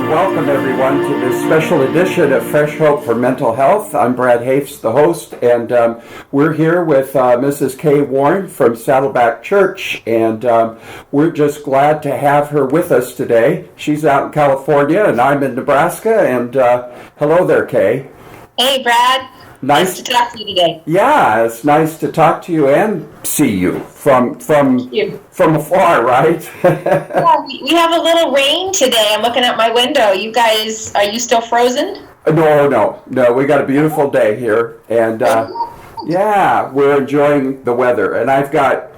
welcome everyone to this special edition of Fresh Hope for Mental Health. I'm Brad Hoefs, the host, and we're here with Mrs. Kay Warren from Saddleback Church, and we're just glad to have her with us today. She's out in California, and I'm in Nebraska, and hello there, Kay. Hey, Brad. Nice to talk to you today. Yeah, it's nice to talk to you and see you from afar, right? Yeah, we have a little rain today. I'm looking out my window. You guys, are you still frozen? No. We got a beautiful day here, and yeah, we're enjoying the weather. And I've got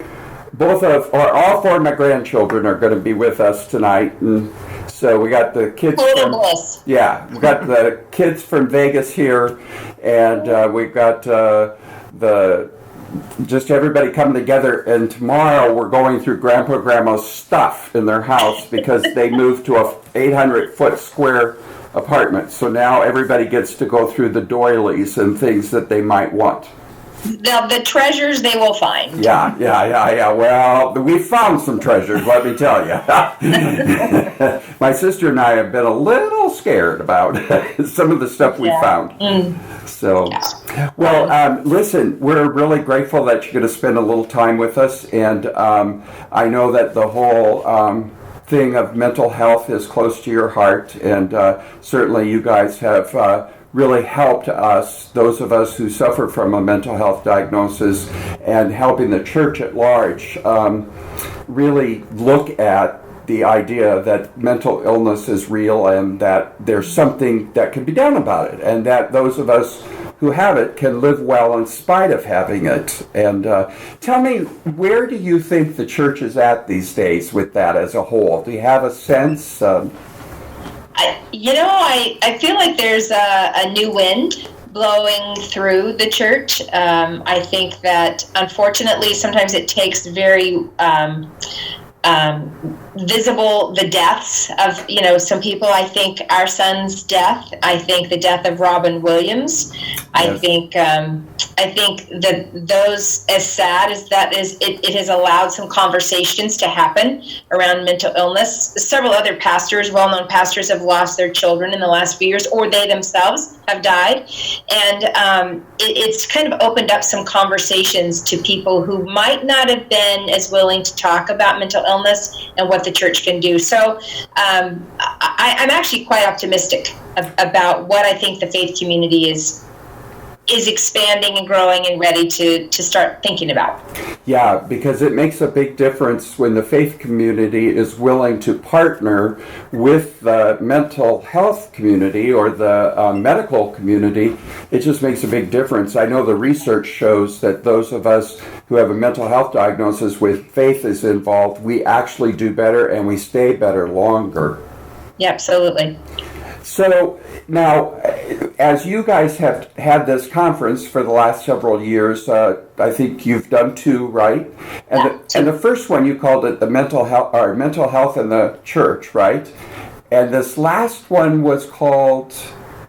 all four of my grandchildren are going to be with us tonight, and so we got the kids. We got the kids from Vegas here, and we've got just everybody coming together. And tomorrow we're going through Grandpa and Grandma's stuff in their house because they moved to a 800-foot square apartment. So now everybody gets to go through the doilies and things that they might want. The treasures they will find. Yeah. Well, we found some treasures, let me tell you. My sister and I have been a little scared about some of the stuff we found. So, well, listen, we're really grateful that you're going to spend a little time with us. And I know that the whole thing of mental health is close to your heart. And certainly you guys have really helped us, those of us who suffer from a mental health diagnosis, and helping the church at large really look at the idea that mental illness is real and that there's something that can be done about it, and that those of us who have it can live well in spite of having it. And tell me, where do you think the church is at these days with that as a whole? Do you have a sense? I feel like there's a new wind blowing through the church. I think that, unfortunately, sometimes it takes very visible the deaths of some people. I think our son's death. I think the death of Robin Williams. Yes. I think that those, as sad as that is, it has allowed some conversations to happen around mental illness. Several other pastors, well-known pastors, have lost their children in the last few years, or they themselves have died. And it's kind of opened up some conversations to people who might not have been as willing to talk about mental illness and what the church can do. So I'm actually quite optimistic about what I think the faith community is expanding and growing and ready to start thinking about. Yeah, because it makes a big difference when the faith community is willing to partner with the mental health community or the medical community. It just makes a big difference. I know the research shows that those of us who have a mental health diagnosis with faith is involved, we actually do better and we stay better longer. Yeah, absolutely. So now, as you guys have had this conference for the last several years, I think you've done two, right? And the first one, you called it the mental health in the church, right? And this last one was called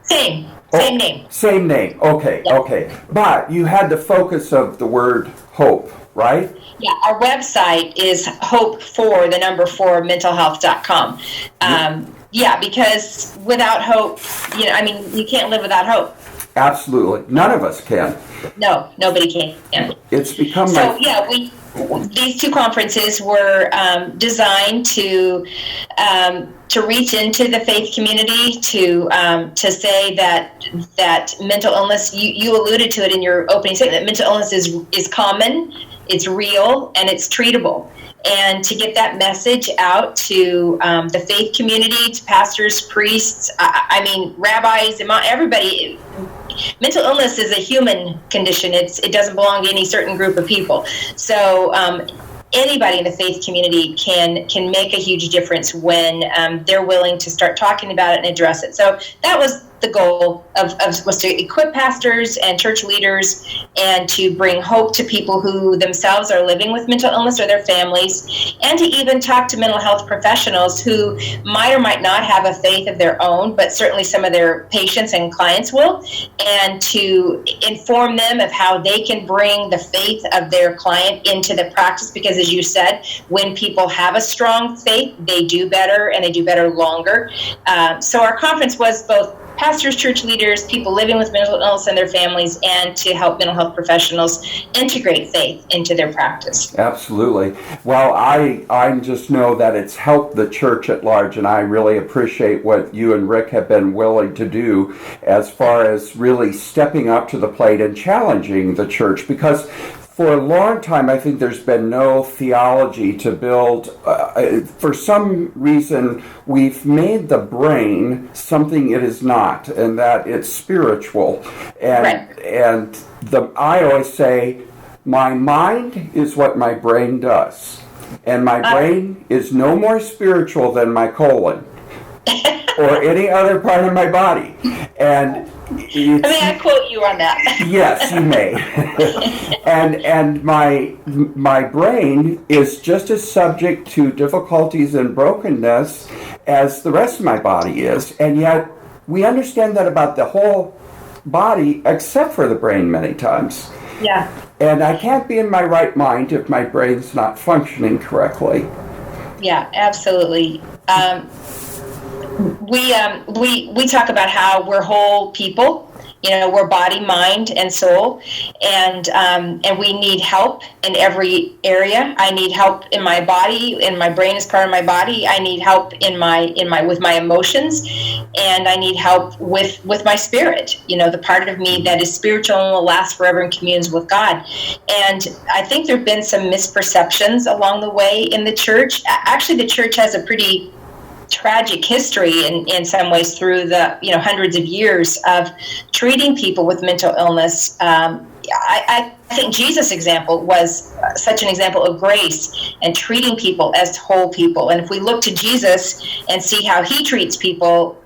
same name. Same name. Okay, yeah. Okay. But you had the focus of the word hope, right? Yeah, our website is hope4mentalhealth.com. Yeah, because without hope, you can't live without hope. Absolutely. None of us can. No, nobody can. It's become these two conferences were designed to reach into the faith community, to say that mental illness, you alluded to it in your opening statement, that mental illness is common, it's real, and it's treatable. And to get that message out to the faith community, to pastors, priests, rabbis, everybody. Mental illness is a human condition. It doesn't belong to any certain group of people. So anybody in the faith community can make a huge difference when they're willing to start talking about it and address it. So that was the goal was to equip pastors and church leaders and to bring hope to people who themselves are living with mental illness or their families, and to even talk to mental health professionals who might or might not have a faith of their own, but certainly some of their patients and clients will, and to inform them of how they can bring the faith of their client into the practice, because as you said, when people have a strong faith, they do better, and they do better longer. So our conference was both pastors, church leaders, people living with mental illness and their families, and to help mental health professionals integrate faith into their practice. Absolutely. Well, I just know that it's helped the church at large, and I really appreciate what you and Rick have been willing to do as far as really stepping up to the plate and challenging the church, because for a long time, I think there's been no theology to build. For some reason, we've made the brain something it is not, and that it's spiritual. And I always say, my mind is what my brain does, and my brain is no more spiritual than my colon or any other part of my body. And I quote you on that. Yes, you may. and my brain is just as subject to difficulties and brokenness as the rest of my body is. And yet we understand that about the whole body except for the brain many times. Yeah. And I can't be in my right mind if my brain's not functioning correctly. Yeah, absolutely. We talk about how we're whole people. We're body, mind, and soul, and we need help in every area. I need help in my body, and my brain is part of my body. I need help with my emotions, and I need help with my spirit. The part of me that is spiritual and will last forever and communes with God. And I think there've been some misperceptions along the way in the church. Actually, the church has a pretty tragic history in some ways through the hundreds of years of treating people with mental illness. I think Jesus' example was such an example of grace and treating people as whole people. And if we look to Jesus and see how he treated people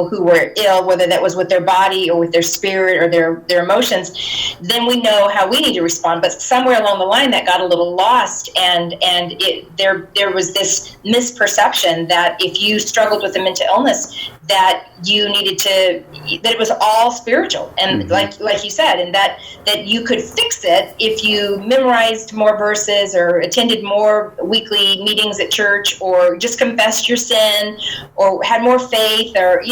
who were ill, whether that was with their body or with their spirit or their emotions, then we know how we need to respond. But somewhere along the line that got a little lost, and there was this misperception that if you struggled with a mental illness, that you needed that it was all spiritual, and like you said, and that you could fix it if you memorized more verses or attended more weekly meetings at church or just confessed your sin or had more faith or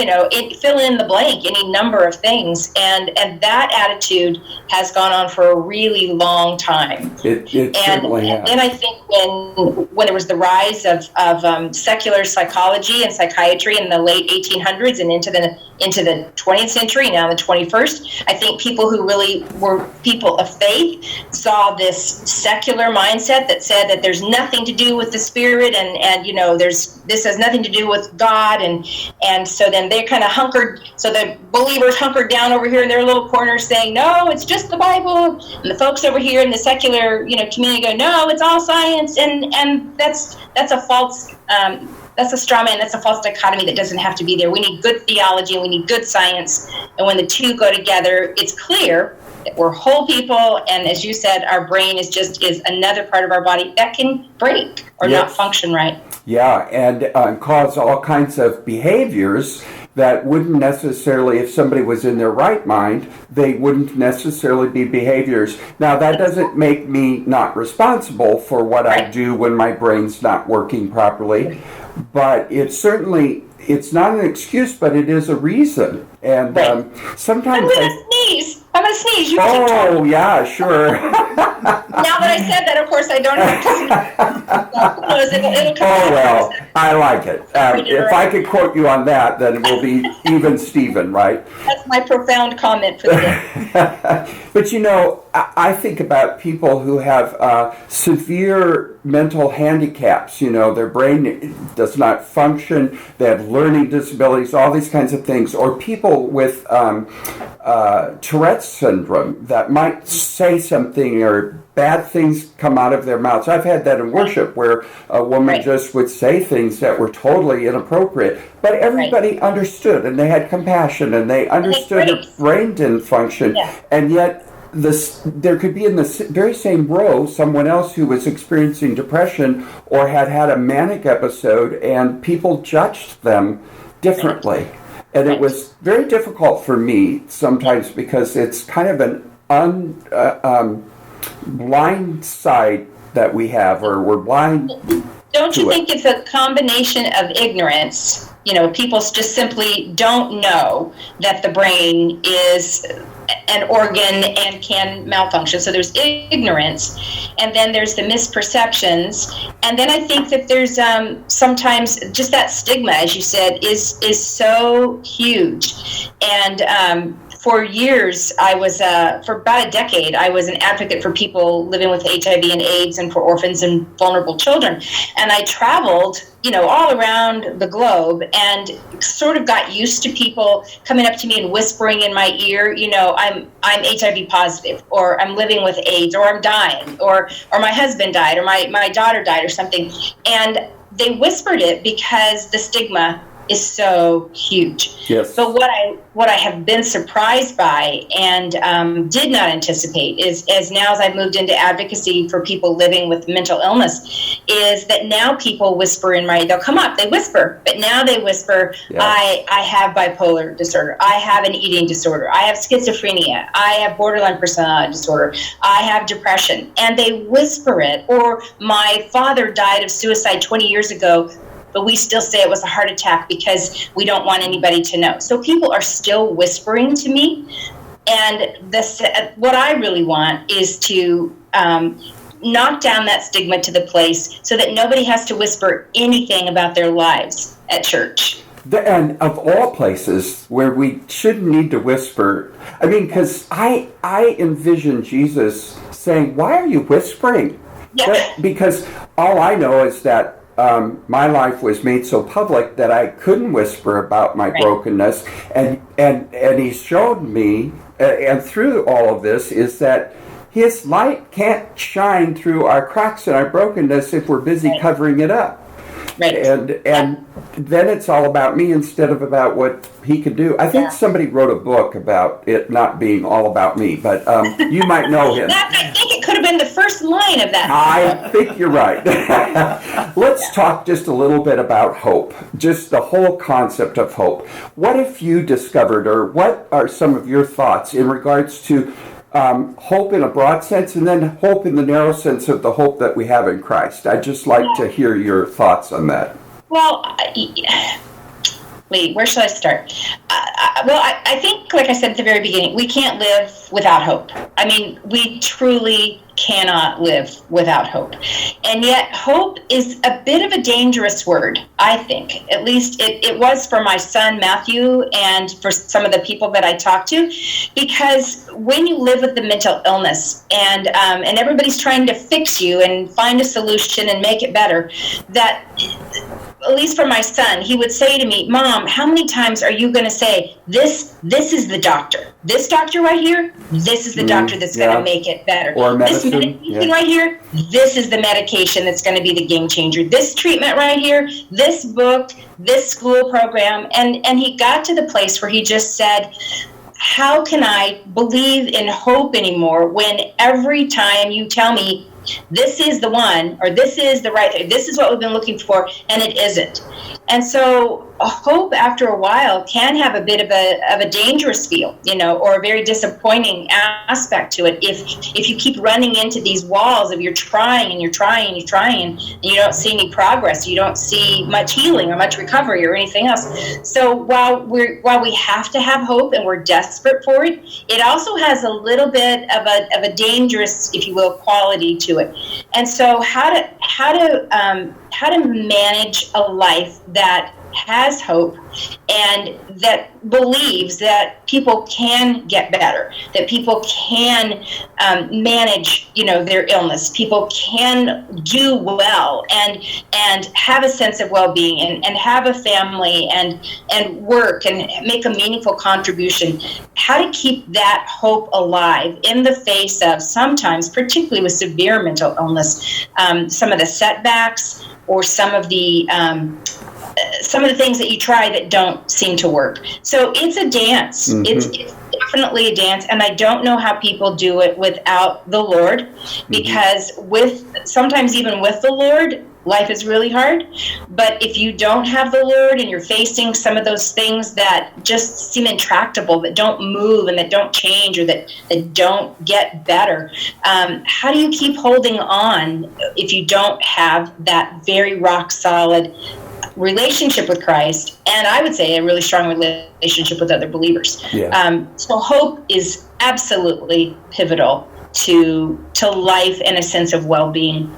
fill in the blank, any number of things, and that attitude has gone on for a really long time. It certainly has. And then I think when there was the rise of secular psychology and psychiatry in the late 1800s and into the 20th century, now the 21st, I think people who really were people of faith saw this secular mindset that said that there's nothing to do with the spirit, and this has nothing to do with God, and so then they kind of the believers hunkered down over here in their little corner saying, no, it's just the Bible, and the folks over here in the secular community go, no, it's all science, and that's a false that's a straw man. That's a false dichotomy that doesn't have to be there. We need good theology and we need good science. And when the two go together, it's clear that we're whole people. And as you said, our brain is another part of our body that can break or not function right. Yeah, and cause all kinds of behaviors that wouldn't necessarily, if somebody was in their right mind, they wouldn't necessarily be behaviors. Now, that doesn't make me not responsible for what I do when my brain's not working properly, but it's not an excuse, but it is a reason. And sometimes I'm going to sneeze. Yeah, sure. Now that I said that, of course, I don't have to sneeze. It'll come out. Well, I like it. If I could quote you on that, then it will be even Steven, right? That's my profound comment for the day. But I think about people who have severe mental handicaps. Their brain does not function. They have learning disabilities, all these kinds of things. Or people with Tourette's syndrome that might say something or bad things come out of their mouths. I've had that in worship where a woman just would say things that were totally inappropriate, but everybody understood, and they had compassion, and they understood her brain didn't function, and yet there could be in the very same row someone else who was experiencing depression or had a manic episode, and people judged them differently. And it was very difficult for me sometimes because it's kind of an blind side that we have, or we're blind. Don't you think it's a combination of ignorance? People just simply don't know that the brain is an organ and can malfunction. So there's ignorance, and then there's the misperceptions, and then I think that there's sometimes just that stigma, as you said, is so huge. And for years, I was, for about a decade, I was an advocate for people living with HIV and AIDS and for orphans and vulnerable children. And I traveled, all around the globe and sort of got used to people coming up to me and whispering in my ear, I'm HIV positive, or I'm living with AIDS, or I'm dying, or my husband died, or my daughter died, or something. And they whispered it because the stigma is so huge. Yes. But what I have been surprised by and did not anticipate is now as I've moved into advocacy for people living with mental illness, is that now people whisper they'll come up, they whisper, but now they whisper, I have bipolar disorder, I have an eating disorder, I have schizophrenia, I have borderline personality disorder, I have depression, and they whisper it. Or my father died of suicide 20 years ago, but we still say it was a heart attack because we don't want anybody to know. So people are still whispering to me. And what I really want is to knock down that stigma to the place so that nobody has to whisper anything about their lives at church. And of all places where we shouldn't need to whisper, because I envision Jesus saying, why are you whispering? Yeah. Because all I know is that my life was made so public that I couldn't whisper about my brokenness, and he showed me, and through all of this, is that his light can't shine through our cracks and our brokenness if we're busy covering it up. Right. And then it's all about me instead of about what he could do. I think somebody wrote a book about it not being all about me, but you might know him. I think it could have been the first line of that. I think you're right. Let's talk just a little bit about hope, just the whole concept of hope. What have you discovered, or what are some of your thoughts in regards to hope in a broad sense, and then hope in the narrow sense of the hope that we have in Christ? I'd just like to hear your thoughts on that. Well, where should I start? I think, like I said at the very beginning, we can't live without hope. We truly cannot live without hope. And yet hope is a bit of a dangerous word, I think. At least it was for my son Matthew and for some of the people that I talk to, because when you live with the mental illness and everybody's trying to fix you and find a solution and make it better, that at least for my son, he would say to me, Mom, how many times are you going to say, this is the doctor. This doctor right here, this is the doctor that's going to make it better. Or medicine. This medication right here, this is the medication that's going to be the game changer. This treatment right here, this book, this school program. And he got to the place where he just said, how can I believe in hope anymore when every time you tell me this is the one, or this is the right thing, this is what we've been looking for, and it isn't. And so hope after a while can have a bit of a dangerous feel, or a very disappointing aspect to it if you keep running into these walls of you're trying and you're trying and you're trying and you don't see any progress, you don't see much healing or much recovery or anything else. So while we have to have hope and we're desperate for it, it also has a little bit of a dangerous, if you will, quality to it. And so how to manage a life that has hope and that believes that people can get better, that people can manage, their illness, people can do well and have a sense of well-being and have a family and work and make a meaningful contribution. How to keep that hope alive in the face of sometimes, particularly with severe mental illness, some of the setbacks or some of the things that you try that don't seem to work. So it's a dance. Mm-hmm. It's definitely a dance, and I don't know how people do it without the Lord, because sometimes even with the Lord, life is really hard. But if you don't have the Lord and you're facing some of those things that just seem intractable, that don't move and that don't change or that don't get better, how do you keep holding on if you don't have that very rock solid relationship with Christ, and I would say a really strong relationship with other believers? Yeah. So hope is absolutely pivotal to life and a sense of well-being.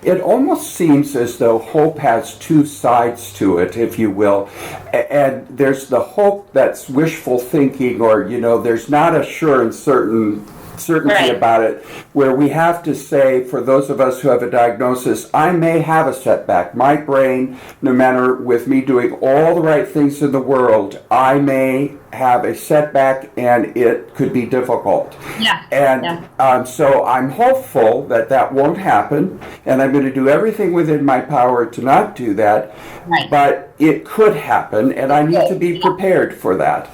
It almost seems as though hope has two sides to it, if you will. And there's the hope that's wishful thinking, or, there's not a sure and certainty about it, where we have to say, for those of us who have a diagnosis, I may have a setback. My brain, no matter with me doing all the right things in the world, I may have a setback and it could be difficult. Yeah. And so I'm hopeful that won't happen, and I'm going to do everything within my power to not do that. Right. But it could happen, and I need to be prepared for that.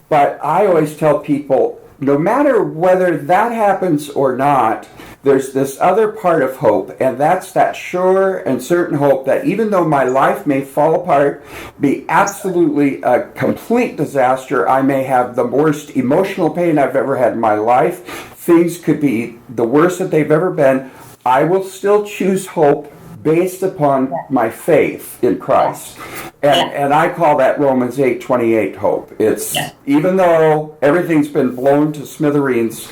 But I always tell people, no matter whether that happens or not, there's this other part of hope, and that's that sure and certain hope that even though my life may fall apart, be absolutely a complete disaster, I may have the worst emotional pain I've ever had in my life, things could be the worst that they've ever been, I will still choose hope based upon my faith in Christ. And I call that Romans 8:28 hope. It's even though everything's been blown to smithereens,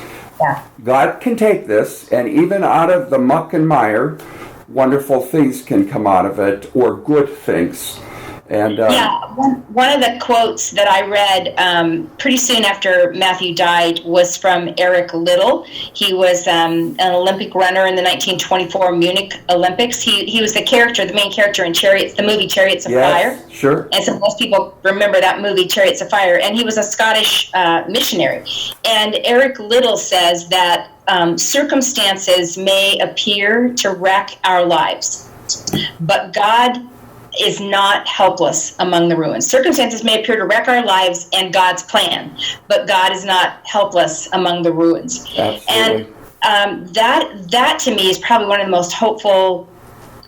God can take this, and even out of the muck and mire, wonderful things can come out of it, or good things. And one of the quotes that I read pretty soon after Matthew died was from Eric Liddell. He was an Olympic runner in the 1924 Munich Olympics. He was the main character in the movie Chariots of Fire. Sure. And so most people remember that movie, Chariots of Fire. And he was a Scottish missionary. And Eric Liddell says that circumstances may appear to wreck our lives, but God is not helpless among the ruins. Circumstances may appear to wreck our lives and God's plan, but God is not helpless among the ruins. Absolutely. And that to me is probably one of the most hopeful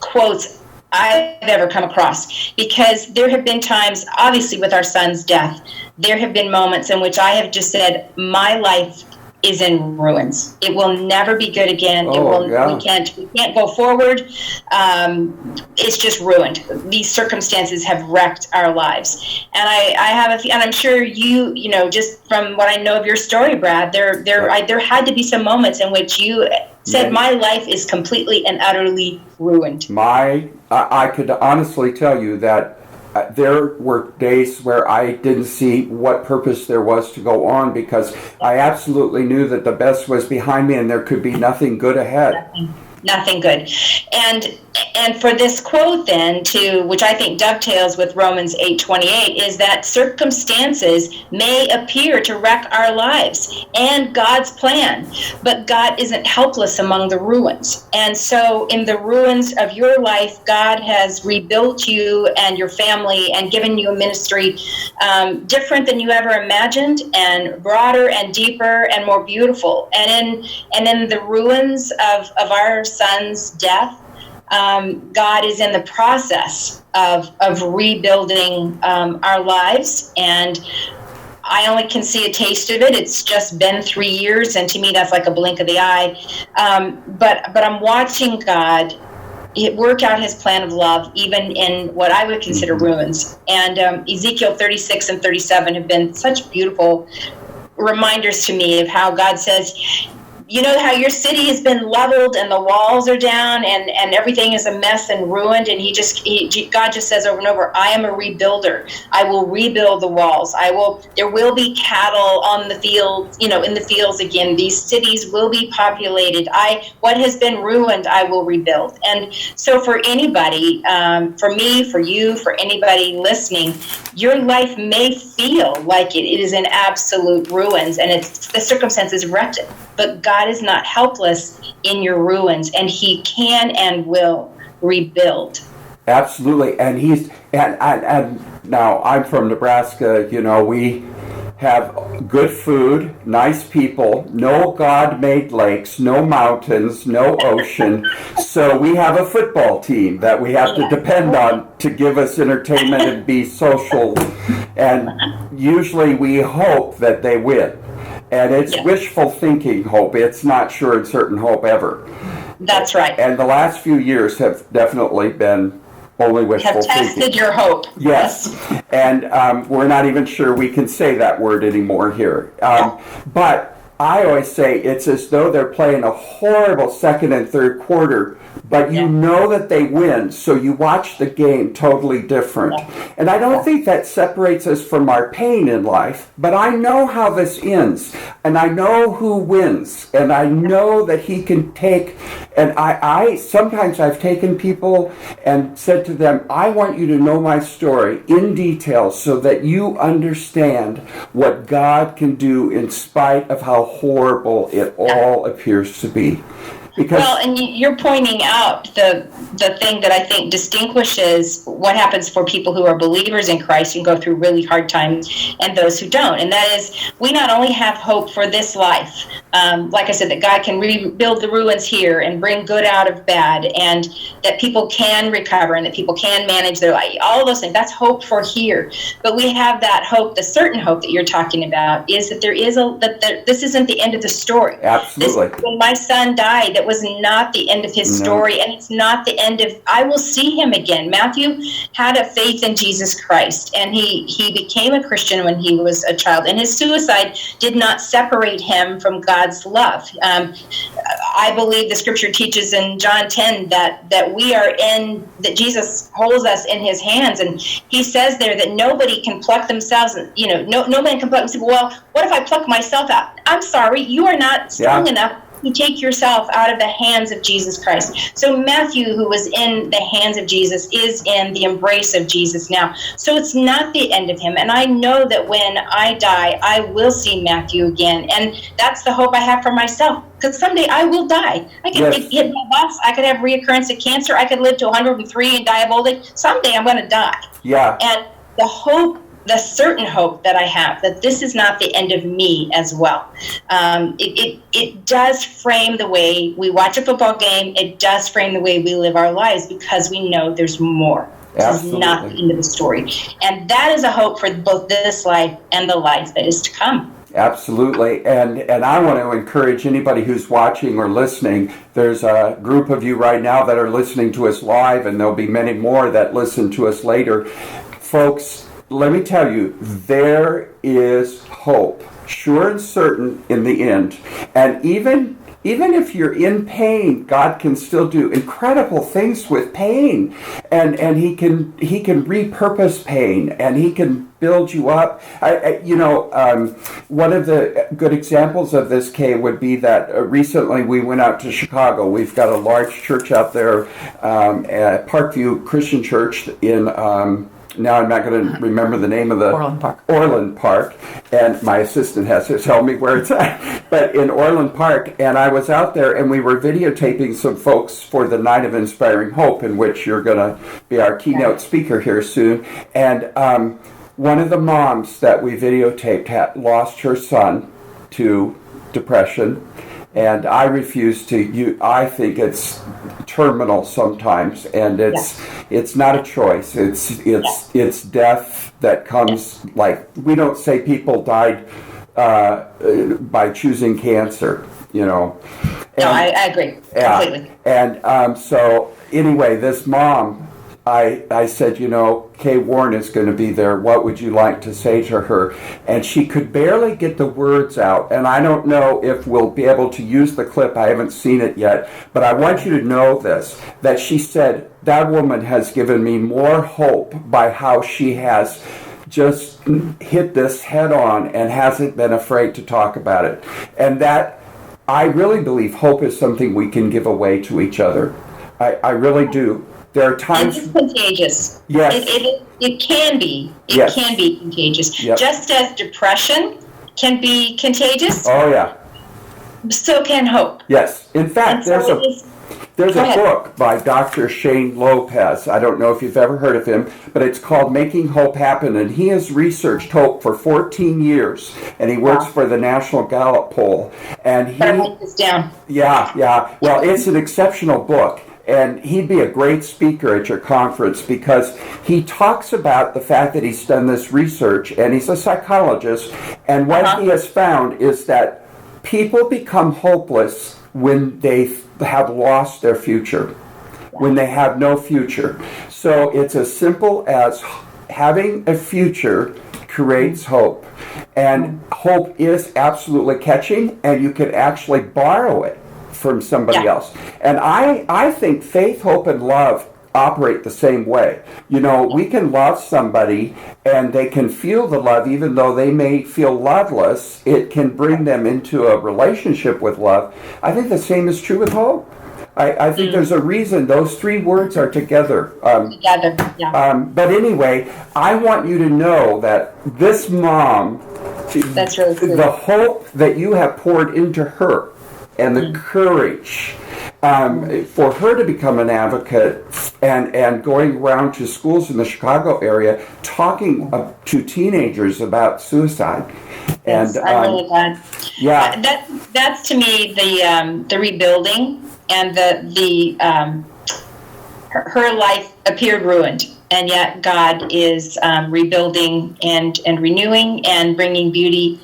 quotes I've ever come across, because there have been times, obviously with our son's death, there have been moments in which I have just said, my life is in ruins. It will never be good again. We can't go forward. It's just ruined. These circumstances have wrecked our lives. And I have and I'm sure you just from what I know of your story, Brad, there had to be some moments in which you said, my life is completely and utterly ruined. I could honestly tell you that there were days where I didn't see what purpose there was to go on, because I absolutely knew that the best was behind me and there could be nothing good ahead. Nothing good. And for this quote then, which I think dovetails with Romans 8:28, is that circumstances may appear to wreck our lives and God's plan, but God isn't helpless among the ruins. And so in the ruins of your life, God has rebuilt you and your family and given you a ministry different than you ever imagined, and broader and deeper and more beautiful. And in the ruins of our son's death, God is in the process of rebuilding our lives, and I only can see a taste of it. It's just been 3 years, and to me that's like a blink of the eye. But I'm watching God work out his plan of love even in what I would consider ruins. And Ezekiel 36 and 37 have been such beautiful reminders to me of how God says, you know how your city has been leveled and the walls are down and everything is a mess and ruined, and God just says over and over, I am a rebuilder. I will rebuild the walls. There will be cattle on the field, in the fields again. These cities will be populated. What has been ruined, I will rebuild. And so for anybody, for me, for you, for anybody listening, your life may feel like it is in absolute ruins and the circumstances wrecked, but God is not helpless in your ruins, and He can and will rebuild. Absolutely. And and now I'm from Nebraska. We have good food, nice people, no God-made lakes, no mountains, no ocean. So we have a football team that we have to depend on to give us entertainment and be social. And usually we hope that they win. And it's wishful thinking hope. It's not sure and certain hope ever. That's right. And the last few years have definitely been only wishful thinking. Have tested your hope. Yes. And we're not even sure we can say that word anymore here. But I always say it's as though they're playing a horrible second and third quarter, but you know that they win, so you watch the game totally different. And I don't think that separates us from our pain in life, but I know how this ends, and I know who wins, and I know that He can take, and I sometimes I've taken people and said to them, I want you to know my story in detail so that you understand what God can do in spite of how horrible it all appears to be. Well, and you're pointing out the thing that I think distinguishes what happens for people who are believers in Christ and go through really hard times and those who don't. And that is, we not only have hope for this life, like I said, that God can rebuild the ruins here and bring good out of bad, and that people can recover and that people can manage their life. All of those things, that's hope for here. But we have that hope, the certain hope that you're talking about, is that this isn't the end of the story. Absolutely. When my son died, that was not the end of his story, and it's not the end of, I will see him again. Matthew had a faith in Jesus Christ, and he became a Christian when he was a child, and his suicide did not separate him from God's love. I believe the scripture teaches in John 10 that that Jesus holds us in His hands, and He says there that nobody can pluck themselves, no man can pluck themselves. Well, what if I pluck myself out? I'm sorry, you are not strong enough to take yourself out of the hands of Jesus Christ. So Matthew, who was in the hands of Jesus, is in the embrace of Jesus now. So it's not the end of him. And I know that when I die, I will see Matthew again. And that's the hope I have for myself. Because someday I will die. I could get hit by a bus. I could have reoccurrence of cancer. I could live to 103 and die of old age. Someday I'm going to die. Yeah. And the hope, the certain hope that I have, that this is not the end of me as well. It does frame the way we watch a football game. It does frame the way we live our lives, because we know there's more. This is not the end of the story. And that is a hope for both this life and the life that is to come. Absolutely. And I want to encourage anybody who's watching or listening. There's a group of you right now that are listening to us live, and there'll be many more that listen to us later. Folks, let me tell you, there is hope, sure and certain in the end. And even if you're in pain, God can still do incredible things with pain. And He can repurpose pain, and He can build you up. One of the good examples of this, Kay, would be that recently we went out to Chicago. We've got a large church out there, at Parkview Christian Church in now I'm not going to remember the name of the... Orland Park. And my assistant has to tell me where it's at. But in Orland Park, and I was out there, and we were videotaping some folks for the Night of Inspiring Hope, in which you're going to be our keynote speaker here soon. And one of the moms that we videotaped had lost her son to depression. And I refuse to. I think it's terminal sometimes, and it's not a choice. It's death that comes. Like, we don't say people died by choosing cancer. No, I agree completely. And so anyway, this mom I said, Kay Warren is going to be there. What would you like to say to her? And she could barely get the words out. And I don't know if we'll be able to use the clip. I haven't seen it yet. But I want you to know this, that she said, that woman has given me more hope by how she has just hit this head on and hasn't been afraid to talk about it. And that, I really believe hope is something we can give away to each other. I really do. There are times. It's contagious. Yes. It can be. It Yes. can be contagious. Yep. Just as depression can be contagious, Oh, yeah. so can hope. Yes. In fact, And so there's Go a ahead. book by Dr. Shane Lopez. I don't know if you've ever heard of him, but it's called Making Hope Happen. And he has researched hope for 14 years. And he works Wow. for the National Gallup poll. And he, Better write this down. yeah. Well, it's an exceptional book. And he'd be a great speaker at your conference because he talks about the fact that he's done this research, and he's a psychologist, and what he has found is that people become hopeless when they have lost their future, when they have no future. So it's as simple as having a future creates hope. And hope is absolutely catching, and you can actually borrow it from somebody else. And I think faith, hope, and love operate the same way. We can love somebody and they can feel the love even though they may feel loveless. It can bring them into a relationship with love. I think the same is true with hope. I think there's a reason those three words are together. Together, yeah. But anyway, I want you to know that this mom, That's really cool. the hope that you have poured into her, and the courage for her to become an advocate and going around to schools in the Chicago area talking to teenagers about suicide. Yes, And I'm really glad. yeah, That's to me the rebuilding, and her life appeared ruined, and yet God is rebuilding and renewing and bringing beauty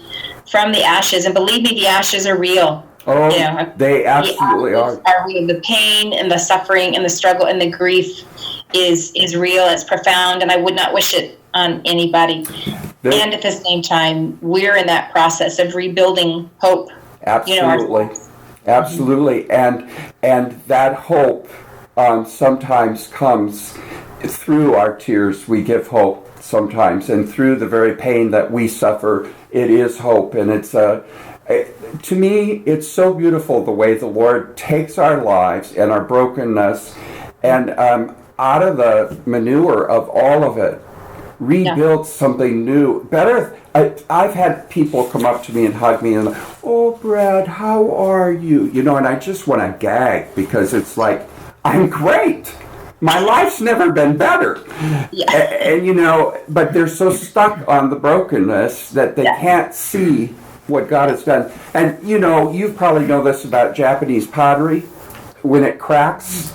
from the ashes. And believe me, the ashes are real. oh, they absolutely the are. ashes are real. The pain and the suffering and the struggle and the grief is real. It's profound, and I would not wish it on anybody. And at the same time, we're in that process of rebuilding hope. Absolutely, absolutely, and that hope sometimes comes through our tears. We give hope sometimes, and through the very pain that we suffer, it is hope. And it's to me, it's so beautiful the way the Lord takes our lives and our brokenness, and out of the manure of all of it, rebuild something new. Better. I've had people come up to me and hug me and, oh, Brad, how are you? And I just want to gag because it's like, I'm great. My life's never been better. Yeah. And but they're so stuck on the brokenness that they can't see what God has done. And you probably know this about Japanese pottery. When it cracks,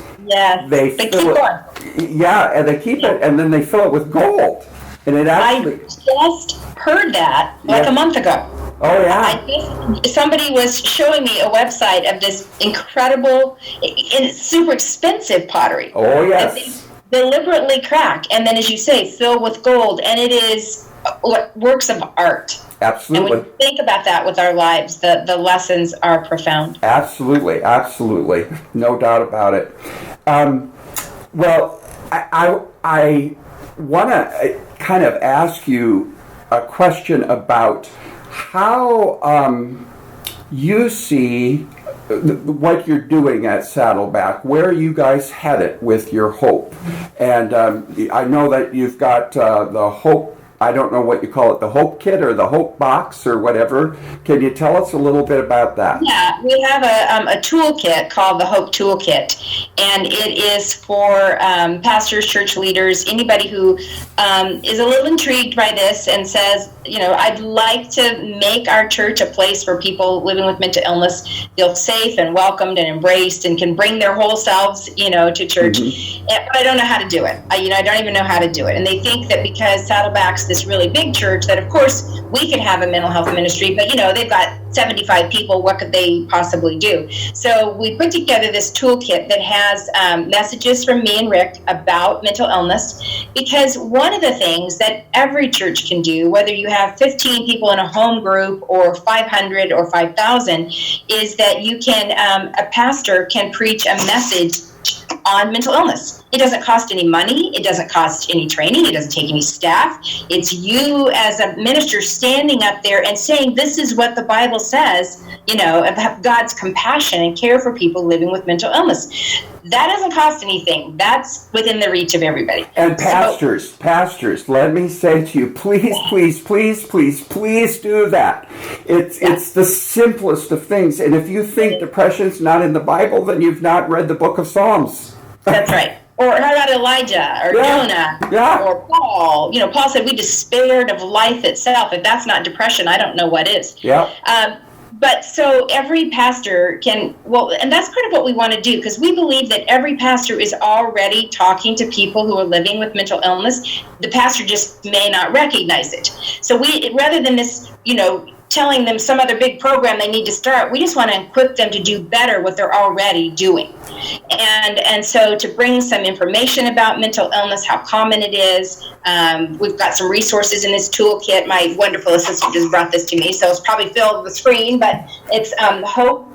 they keep fill it. Yeah, and they keep it, and then they fill it with gold. And it actually. I just heard that like a month ago. Oh yeah. Somebody was showing me a website of this incredible, super expensive pottery. Oh yes. That they deliberately crack, and then, as you say, fill with gold, and it is works of art. Absolutely. And when you think about that with our lives, the lessons are profound. Absolutely, no doubt about it. Well, I want to kind of ask you a question about how you see what you're doing at Saddleback. Where are you guys headed with your hope? And I know that you've got the hope. I don't know what you call it, the Hope Kit or the Hope Box or whatever. Can you tell us a little bit about that? Yeah, we have a toolkit called the Hope Toolkit, and it is for pastors, church leaders, anybody who is a little intrigued by this and says, I'd like to make our church a place where people living with mental illness feel safe and welcomed and embraced and can bring their whole selves, to church. But I don't know how to do it. I don't even know how to do it. And they think that because Saddleback's this really big church that, of course, we could have a mental health ministry, but, they've got 75 people. What could they possibly do? So we put together this toolkit that has messages from me and Rick about mental illness, because one of the things that every church can do, whether you have 15 people in a home group or 500 or 5,000, is that you can, a pastor can preach a message on mental illness. It doesn't cost any money. It doesn't cost any training. It doesn't take any staff. It's you as a minister standing up there and saying, this is what the Bible says, about God's compassion and care for people living with mental illness. That doesn't cost anything. That's within the reach of everybody. And pastors, let me say to you, please do that. It's the simplest of things. And if you think depression's not in the Bible, then you've not read the book of Psalms. That's right. Or how about Elijah or Jonah or Paul? Paul said we despaired of life itself. If that's not depression, I don't know what is. Yeah. But so every pastor can, and that's part of what we want to do, because we believe that every pastor is already talking to people who are living with mental illness. The pastor just may not recognize it. So we, rather than this, telling them some other big program they need to start, we just want to equip them to do better what they're already doing. And so to bring some information about mental illness, how common it is, we've got some resources in this toolkit. My wonderful assistant just brought this to me, so it's probably filled the screen, but it's Hope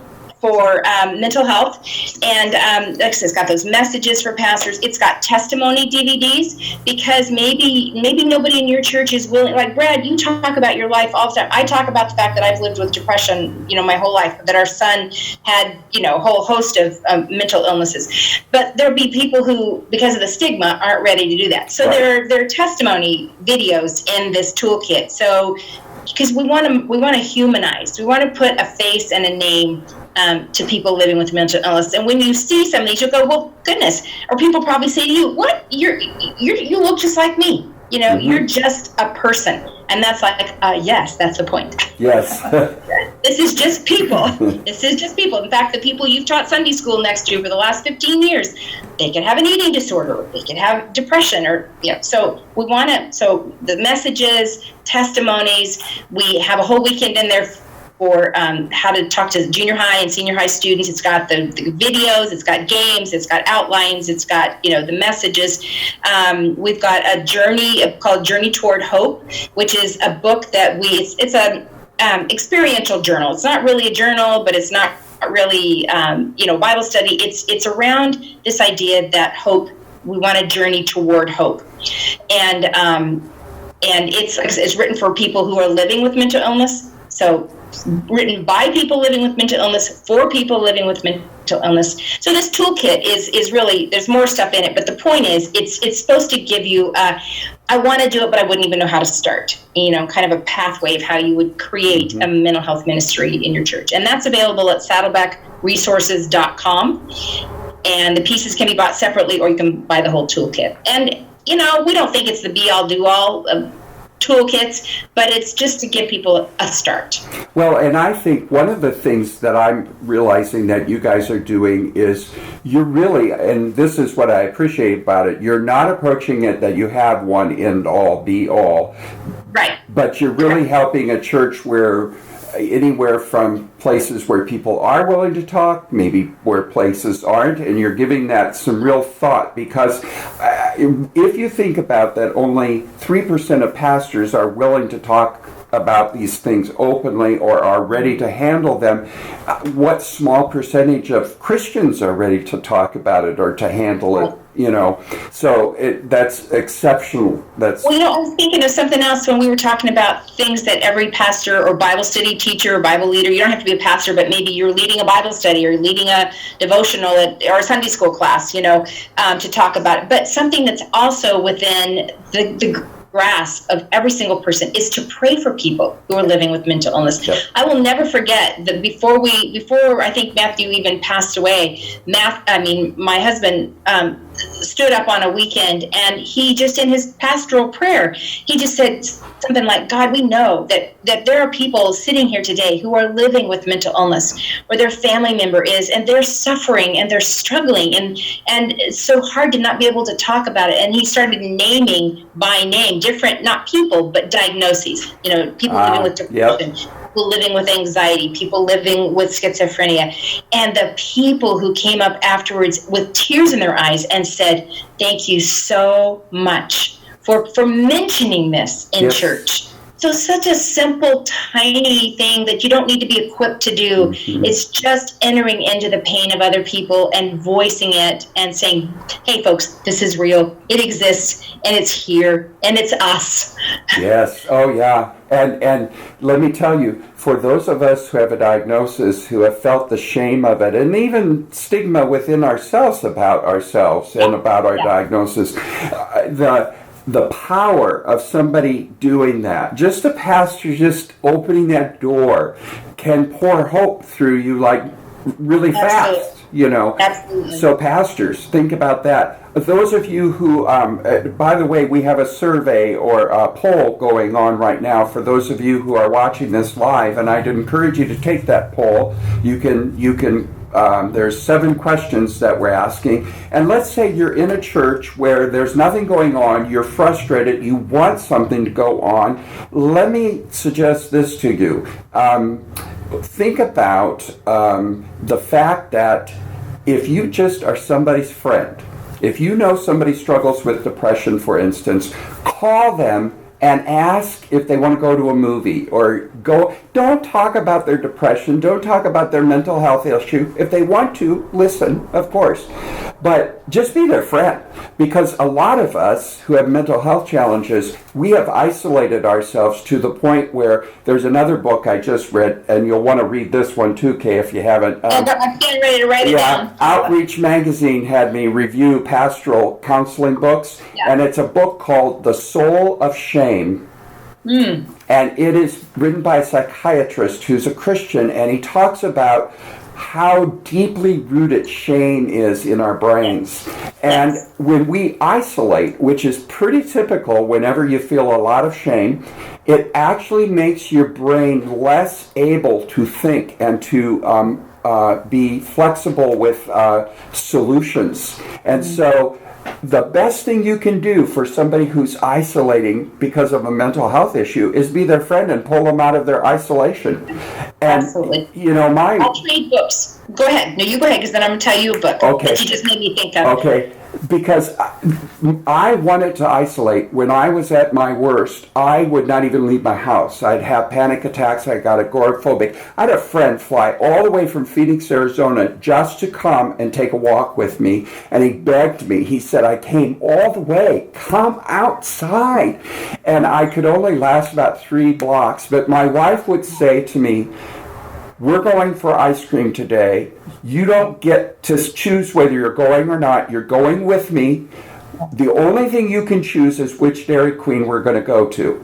for mental health, and like I said, it's got those messages for pastors. It's got testimony DVDs, because maybe nobody in your church is willing. Like Brad, you talk about your life all the time. I talk about the fact that I've lived with depression, my whole life. That our son had, a whole host of mental illnesses. But there'll be people who, because of the stigma, aren't ready to do that. So there are testimony videos in this toolkit. So because we want to humanize, we want to put a face and a name to people living with mental illness. And when you see some of these, you'll go, well, goodness. Or people probably say to you, what? You look just like me. You're just a person. And that's like, yes, that's the point. Yes. This is just people. This is just people. In fact, the people you've taught Sunday school next to for the last 15 years, they could have an eating disorder. They could have depression or, so we want to, so the messages, testimonies, we have a whole weekend in there for how to talk to junior high and senior high students. It's got the videos, it's got games, it's got outlines, it's got, the messages. We've got a journey called Journey Toward Hope, which is a book that it's a experiential journal. It's not really a journal, but it's not really, Bible study. It's around this idea that hope, we want to journey toward hope. And it's written for people who are living with mental illness. So written by people living with mental illness, for people living with mental illness. So this toolkit is really, there's more stuff in it, but the point is it's supposed to give you, I want to do it, but I wouldn't even know how to start, kind of a pathway of how you would create a mental health ministry in your church. And that's available at saddlebackresources.com. And the pieces can be bought separately, or you can buy the whole toolkit. And, we don't think it's the be-all, do-all of toolkits, but it's just to give people a start. Well, and I think one of the things that I'm realizing that you guys are doing is you're really, and this is what I appreciate about it, you're not approaching it that you have one end all, be all. Right. But you're really helping a church where anywhere from places where people are willing to talk, maybe where places aren't, and you're giving that some real thought, because if you think about that, only 3% of pastors are willing to talk about these things openly or are ready to handle them. What small percentage of Christians are ready to talk about it or to handle it? So that's exceptional. I was thinking of something else when we were talking about things that every pastor or Bible study teacher or Bible leader, you don't have to be a pastor, but maybe you're leading a Bible study or leading a devotional or a Sunday school class, to talk about it. But something that's also within the grasp of every single person is to pray for people who are living with mental illness. Yep. I will never forget that before I think Matthew even passed away, my husband stood up on a weekend, and he just, in his pastoral prayer, he just said something like, God, we know that there are people sitting here today who are living with mental illness, or their family member is, and they're suffering and they're struggling, and it's so hard to not be able to talk about it. And he started naming by name different, not people, but diagnoses. People living with depression, people living with anxiety, people living with schizophrenia. And the people who came up afterwards with tears in their eyes and said, thank you so much for mentioning this in church. So such a simple, tiny thing that you don't need to be equipped to do. It's just entering into the pain of other people and voicing it and saying, hey, folks, this is real. It exists, and it's here, and it's us. Yes. Oh, yeah. And let me tell you, for those of us who have a diagnosis, who have felt the shame of it, and even stigma within ourselves about ourselves and about our diagnosis, the power of somebody doing that, just a pastor just opening that door, can pour hope through you like really fast. Absolutely. So pastors, think about that. Those of you who, by the way, we have a survey or a poll going on right now for those of you who are watching this live, and I'd encourage you to take that poll. You can. There's 7 questions that we're asking. And let's say you're in a church where there's nothing going on, you're frustrated, you want something to go on. Let me suggest this to you. Think about the fact that if you just are somebody's friend, if you know somebody struggles with depression, for instance, call them and ask if they want to go to a movie or go. Don't talk about their depression. Don't talk about their mental health issue. If they want to, listen, of course. But just be their friend, because a lot of us who have mental health challenges, we have isolated ourselves to the point where there's another book I just read, and you'll want to read this one too, Kay, if you haven't. I'm getting ready to write it down. Outreach Magazine had me review pastoral counseling books, and it's a book called The Soul of Shame. And it is written by a psychiatrist who's a Christian, and he talks about how deeply rooted shame is in our brains. And when we isolate, which is pretty typical whenever you feel a lot of shame, it actually makes your brain less able to think and to be flexible with solutions. And so the best thing you can do for somebody who's isolating because of a mental health issue is be their friend and pull them out of their isolation. And, absolutely. I'll trade books. Go ahead. No, you go ahead, because then I'm going to tell you a book that you just made me think of. Okay. Because I wanted to isolate. When I was at my worst, I would not even leave my house. I'd have panic attacks. I got agoraphobic. I had a friend fly all the way from Phoenix, Arizona, just to come and take a walk with me. And he begged me. He said, I came all the way. Come outside. And I could only last about 3 blocks. But my wife would say to me, we're going for ice cream today. You don't get to choose whether you're going or not. You're going with me. The only thing you can choose is which Dairy Queen we're going to go to.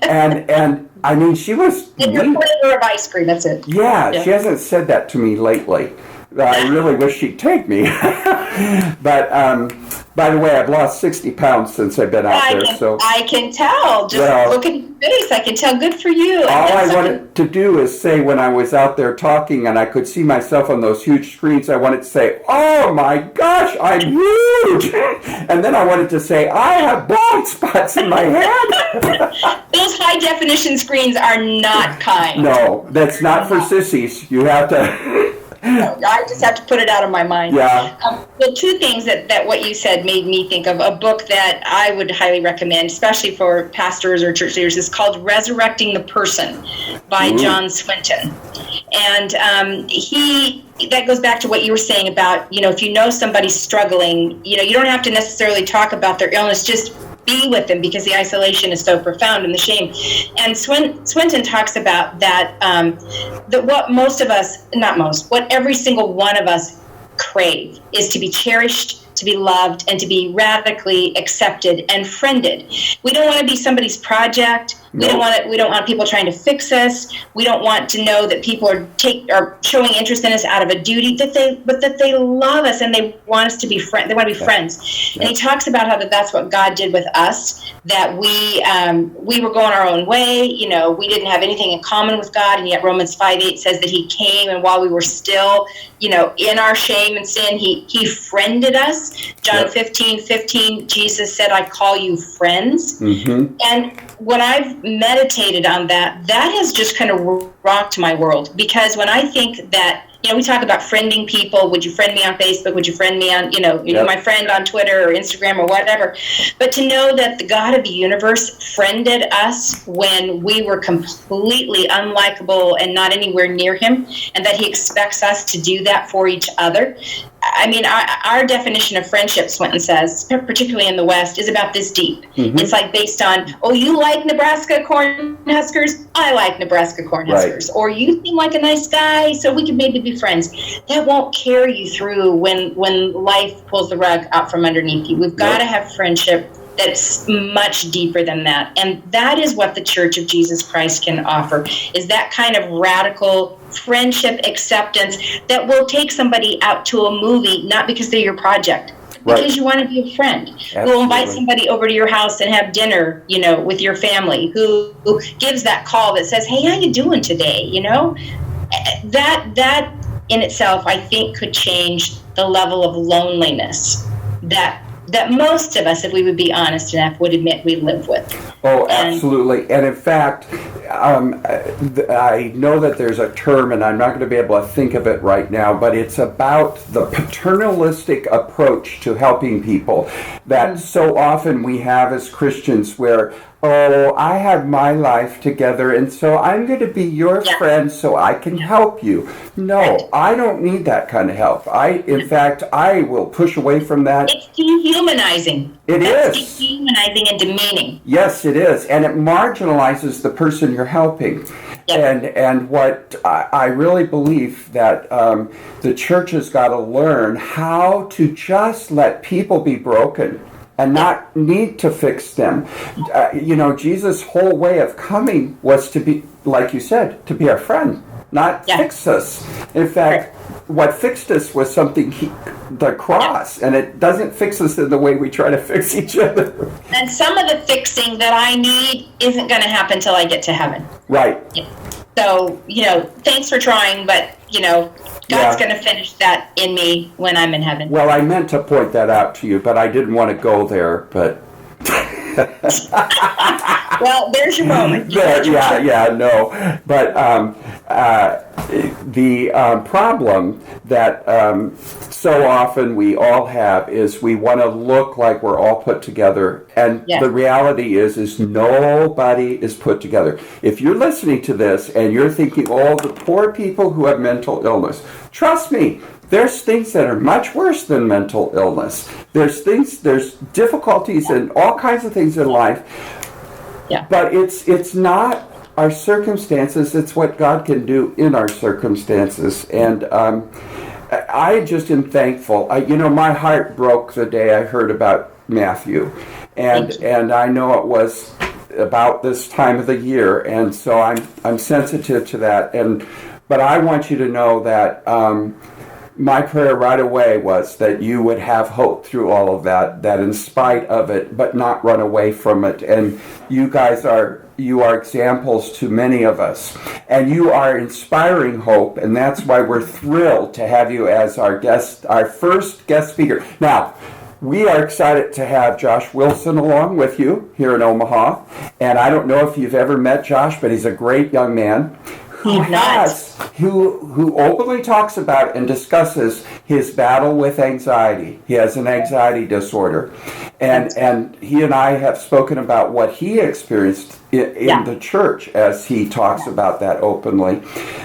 And I mean, she was... And you're putting her of ice cream, that's it. Yeah, she hasn't said that to me lately. I really wish she'd take me. But by the way, I've lost 60 pounds since I've been out there. So I can tell. Just look at your face. I can tell. Good for you. All I wanted to do is say, when I was out there talking and I could see myself on those huge screens, I wanted to say, oh my gosh, I'm huge. And then I wanted to say, I have bald spots in my head. Those high definition screens are not kind. No, that's not for sissies. You have to... No, I just have to put it out of my mind. Yeah. Well, 2 things that what you said made me think of. A book that I would highly recommend, especially for pastors or church leaders, is called Resurrecting the Person by John Swinton. And that goes back to what you were saying about, if you know somebody's struggling, you don't have to necessarily talk about their illness, just be with them, because the isolation is so profound and the shame. And Swinton talks about that what every single one of us crave is to be cherished, to be loved, and to be radically accepted and friended. We don't want to be somebody's project. We don't want people trying to fix us. We don't want to know that people are showing interest in us out of a duty, but that they love us and they want us to be friends. They want to be friends. And he talks about how that's what God did with us, that we were going our own way. We didn't have anything in common with God, and yet Romans 5:8 says that he came, and while we were still, in our shame and sin, he friended us. John 15:15, Jesus said, I call you friends. Mm-hmm. And when I've meditated on that has just kind of rocked my world, because when I think that, we talk about friending people. Would you friend me on Facebook? Would you friend me on, you're my friend on Twitter or Instagram or whatever. But to know that the God of the universe friended us when we were completely unlikable and not anywhere near him, and that he expects us to do that for each other. I mean, our definition of friendship, Swinton says, particularly in the West, is about this deep. Mm-hmm. It's like based on, you like Nebraska Cornhuskers? I like Nebraska Cornhuskers. Right. Or you seem like a nice guy, so we could maybe be friends. That won't carry you through when life pulls the rug out from underneath you. We've got to have friendship that's much deeper than that. And that is what the Church of Jesus Christ can offer, is that kind of radical friendship acceptance that will take somebody out to a movie, not because they're your project, because you want to be a friend. Absolutely. Who will invite somebody over to your house and have dinner, with your family, who gives that call that says, hey, how you doing today? That in itself, I think, could change the level of loneliness that most of us, if we would be honest enough, would admit we live with. Oh, absolutely. And in fact, I know that there's a term, and I'm not going to be able to think of it right now, but it's about the paternalistic approach to helping people that so often we have as Christians, where, I have my life together, and so I'm going to be your friend so I can help you. No, I don't need that kind of help. In fact, I will push away from that. It's dehumanizing. It's dehumanizing and demeaning. Yes, it is. And it marginalizes the person you're helping. Yep. And what I really believe that the church has got to learn how to just let people be broken and not need to fix them. Jesus' whole way of coming was to be, like you said, to be our friend, not fix us. In fact, what fixed us was something, the cross, and it doesn't fix us in the way we try to fix each other. And some of the fixing that I need isn't going to happen till I get to heaven. Right. Yeah. So, thanks for trying, but, God's going to finish that in me when I'm in heaven. Well, I meant to point that out to you, but I didn't want to go there, but... Well, there's your moment. No. But the problem that so often we all have is we want to look like we're all put together, and the reality is nobody is put together. If you're listening to this and you're thinking, the poor people who have mental illness, trust me, there's things that are much worse than mental illness. There's difficulties and all kinds of things in life. Yeah. But it's not our circumstances, it's what God can do in our circumstances. And I just am thankful. My heart broke the day I heard about Matthew. And I know it was about this time of the year, and so I'm sensitive to that. But I want you to know that my prayer right away was that you would have hope through all of that in spite of it, but not run away from it. And you guys are examples to many of us. And you are inspiring hope, and that's why we're thrilled to have you as our first guest speaker. Now, we are excited to have Josh Wilson along with you here in Omaha. And I don't know if you've ever met Josh, but he's a great young man who openly talks about and discusses his battle with anxiety. He has an anxiety disorder. And he and I have spoken about what he experienced in the church as he talks about that openly.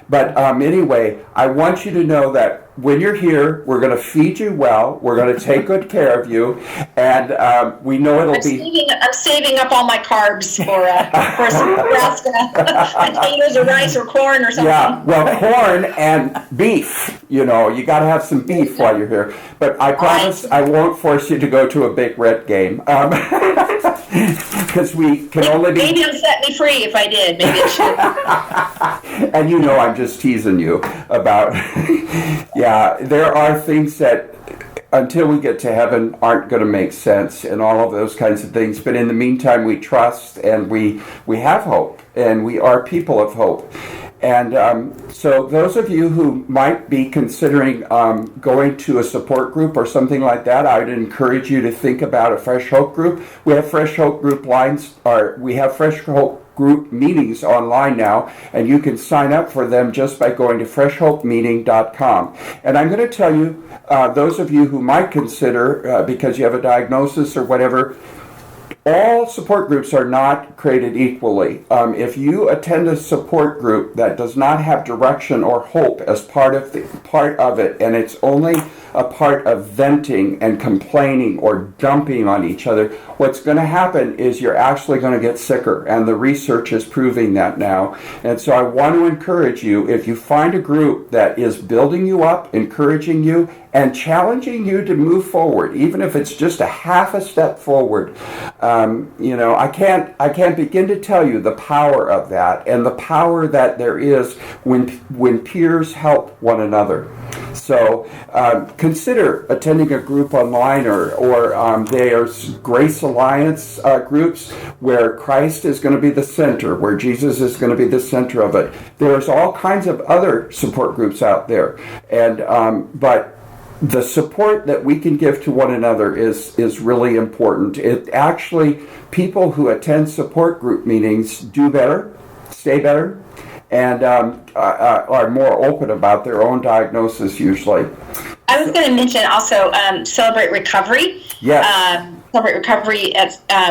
But anyway, I want you to know that when you're here, we're going to feed you well. We're going to take good care of you, and we know I'm saving up all my carbs for some Nebraska potatoes or rice or corn or something. Yeah, well, corn and beef. You know, you got to have some beef while you're here. But I promise I won't force you to go to a Big Red game. Because we can only be... Maybe it'll set me free if I did. Maybe it should. And you know I'm just teasing you about... Yeah, there are things that, until we get to heaven, aren't going to make sense and all of those kinds of things. But in the meantime, we trust and we have hope. And we are people of hope. And so those of you who might be considering going to a support group or something like that, I would encourage you to think about a Fresh Hope group. We have Fresh Hope group lines, or we have Fresh Hope group meetings online now, and you can sign up for them just by going to freshhopemeeting.com. And I'm going to tell you, those of you who might consider, because you have a diagnosis or whatever, all support groups are not created equally. If you attend a support group that does not have direction or hope as part of it, and it's only a part of venting and complaining or dumping on each other, what's going to happen is you're actually going to get sicker, and the research is proving that now. And so I want to encourage you, if you find a group that is building you up, encouraging you, and challenging you to move forward, even if it's just a half a step forward. You know, I can't begin to tell you the power of that, and the power that there is when peers help one another. So consider attending a group online, or there's Grace Alliance groups where Christ is going to be the center, where Jesus is going to be the center of it. There's all kinds of other support groups out there, and but the support that we can give to one another is really important. It actually, people who attend support group meetings do better, stay better, and are more open about their own diagnosis usually. I was going to mention also Celebrate Recovery. Yes. Celebrate Recovery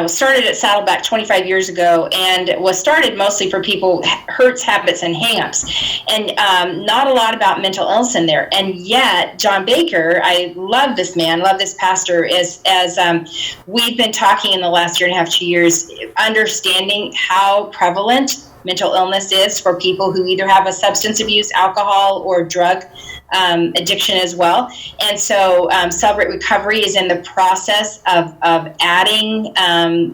started at Saddleback 25 years ago, and was started mostly for people hurts, habits, and hang-ups, and not a lot about mental illness in there. And yet, John Baker, I love this man, love this pastor, as we've been talking in the last year and a half, 2 years, understanding how prevalent mental illness is for people who either have a substance abuse, alcohol, or drug addiction as well. And so Celebrate Recovery is in the process of adding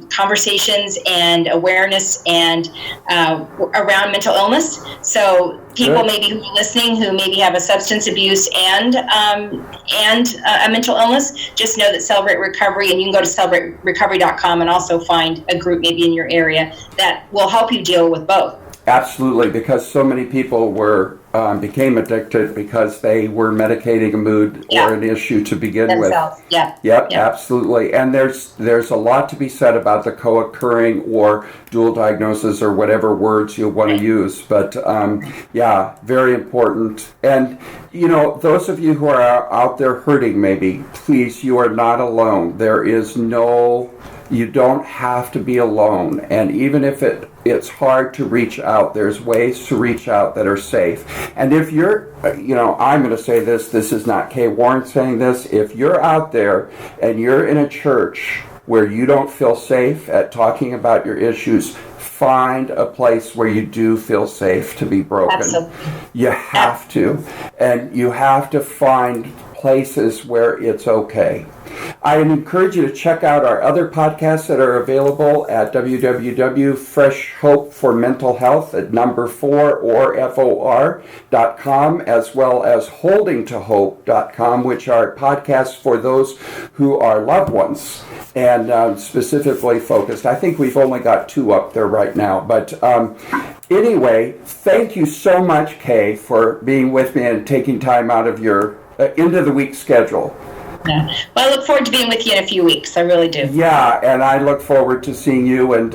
conversations and awareness and around mental illness. So people maybe who are listening who maybe have a substance abuse and a mental illness, just know that Celebrate Recovery, and you can go to celebraterecovery.com and also find a group maybe in your area that will help you deal with both. Absolutely, because so many people became addicted because they were medicating a mood or an issue to begin themselves. With. Yep, absolutely. And there's a lot to be said about the co-occurring or dual diagnosis or whatever words you want to use. But very important. And you know, those of you who are out there hurting, maybe, please, you are not alone. You don't have to be alone. And even if it's hard to reach out, there's ways to reach out that are safe. And if you're, I'm going to say this is not Kay Warren saying this, if you're out there and you're in a church where you don't feel safe at talking about your issues, find a place where you do feel safe to be broken. Absolutely. You have to. And you have to find places where it's okay. I encourage you to check out our other podcasts that are available at www.freshhopeformentalhealth at number 4 or FOR.com, as well as holdingtohope.com, which are podcasts for those who are loved ones and specifically focused. I think we've only got 2 up there right now. But anyway, thank you so much, Kay, for being with me and taking time out of your end of the week schedule. Yeah. Well, I look forward to being with you in a few weeks. I really do. Yeah, and I look forward to seeing you. And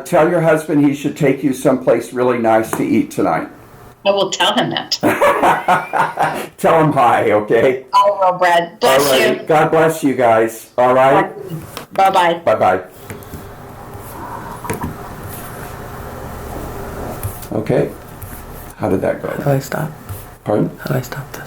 tell your husband he should take you someplace really nice to eat tonight. I will tell him that. Tell him hi, okay? I will, Brad. Bless you. God bless you guys. All right? Bye-bye. Bye-bye. Okay. How did that go? How do I stop? Pardon? How do I stop this?